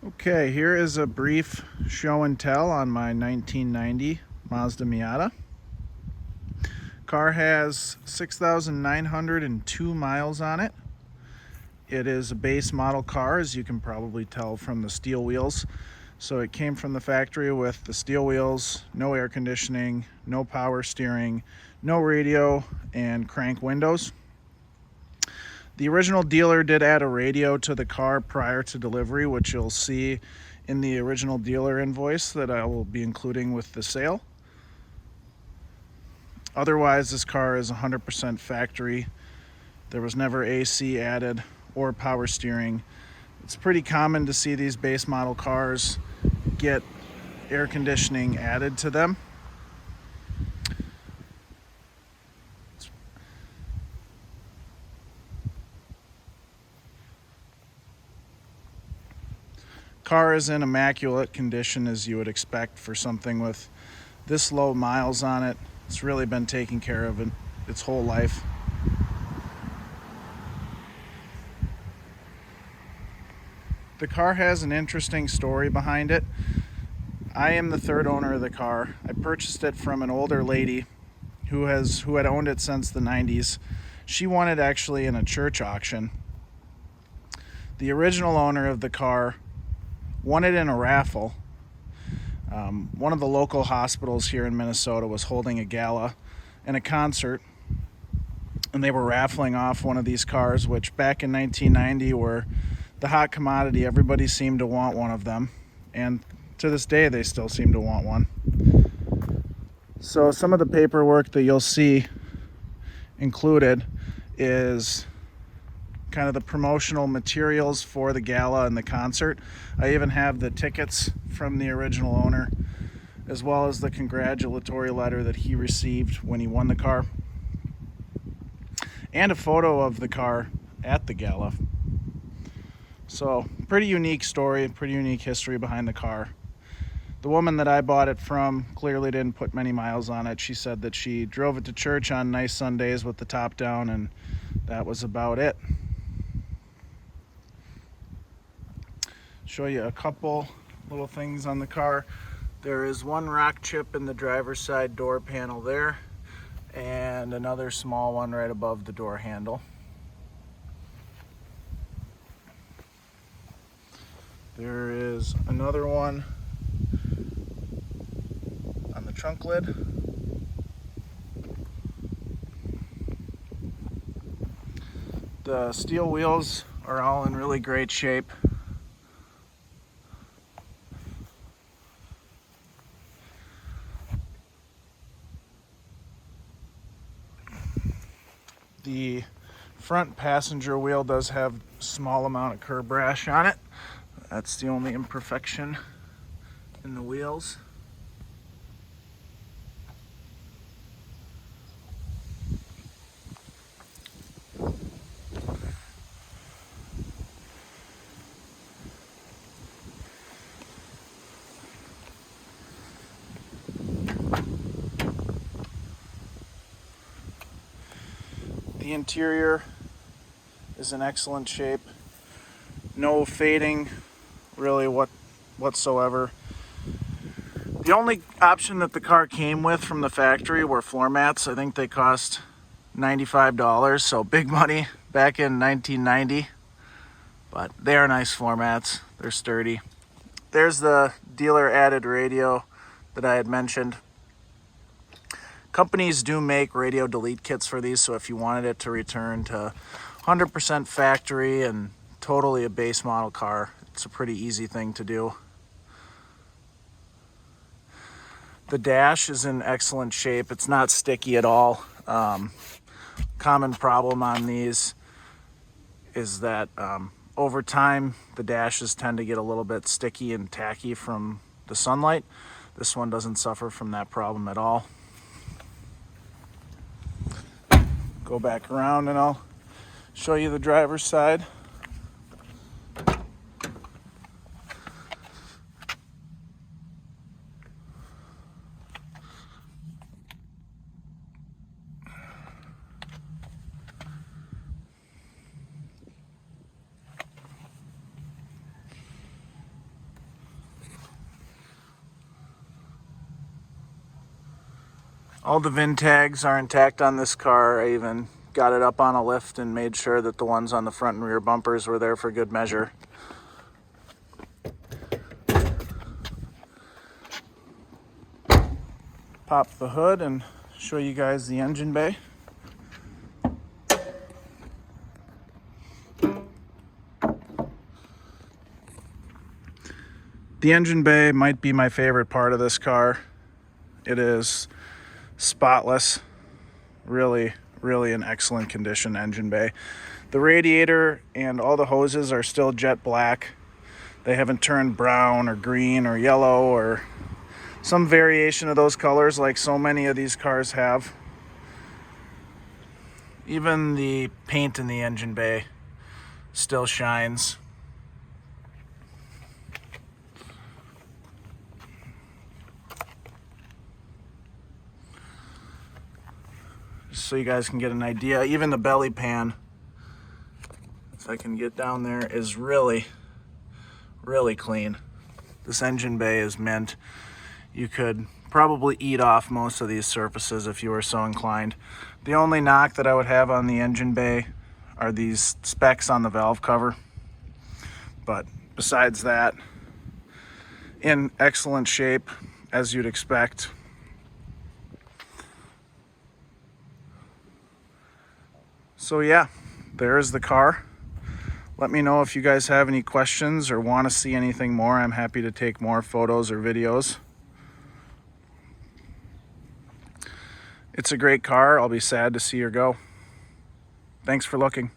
Okay, here is a brief show and tell on my 1990 Mazda Miata. Car has 6,902 miles on it. It is a base model car, as you can probably tell from the steel wheels. So it came from the factory with the steel wheels, no air conditioning, no power steering, no radio, and crank windows. The original dealer did add a radio to the car prior to delivery, which you'll see in the original dealer invoice that I will be including with the sale. Otherwise, this car is 100% factory. There was never AC added or power steering. It's pretty common to see these base model cars get air conditioning added to them. Car is in immaculate condition, as you would expect for something with this low miles on it. It's really been taken care of its whole life. The car has an interesting story behind it. I am the third owner of the car. I purchased it from an older lady who had owned it since the 90s. She won it actually in a church auction. The original owner of the car won it in a raffle. One of the local hospitals here in Minnesota was holding a gala and a concert, and they were raffling off one of these cars, which back in 1990 were the hot commodity. Everybody seemed to want one of them, and to this day they still seem to want one. So some of the paperwork that you'll see included is kind of the promotional materials for the gala and the concert. I even have the tickets from the original owner, as well as the congratulatory letter that he received when he won the car, and a photo of the car at the gala. So pretty unique story, pretty unique history behind the car. The woman that I bought it from clearly didn't put many miles on it. She said that she drove it to church on nice Sundays with the top down, and that was about it. Show you a couple little things on the car. There is one rock chip in the driver's side door panel there, and another small one right above the door handle. There is another one on the trunk lid. The steel wheels are all in really great shape. The front passenger wheel does have a small amount of curb rash on it. That's the only imperfection in the wheels. The interior is in excellent shape. No fading really whatsoever. The only option that the car came with from the factory were floor mats. I think they cost $95, so big money back in 1990. But they are nice floor mats. They're sturdy. There's the dealer added radio that I had mentioned. Companies do make radio delete kits for these, so if you wanted it to return to 100% factory and totally a base model car, it's a pretty easy thing to do. The dash is in excellent shape. It's not sticky at all. Common problem on these is that over time the dashes tend to get a little bit sticky and tacky from the sunlight. This one doesn't suffer from that problem at all. Go back around and I'll show you the driver's side. All the VIN tags are intact on this car. I even got it up on a lift and made sure that the ones on the front and rear bumpers were there for good measure. Pop the hood and show you guys the engine bay. The engine bay might be my favorite part of this car. It is spotless, really an excellent condition engine bay. The radiator and all the hoses are still jet black. They haven't turned brown or green or yellow or some variation of those colors like so many of these cars have. Even the paint in the engine bay still shines. Just so you guys can get an idea, even the belly pan, if I can get down there, is really clean. This engine bay is mint. You could probably eat off most of these surfaces if you were so inclined. The only knock that I would have on the engine bay are these specks on the valve cover. But besides that, in excellent shape, as you'd expect. So yeah, there's the car. Let me know if you guys have any questions or want to see anything more. I'm happy to take more photos or videos. It's a great car. I'll be sad to see her go. Thanks for looking.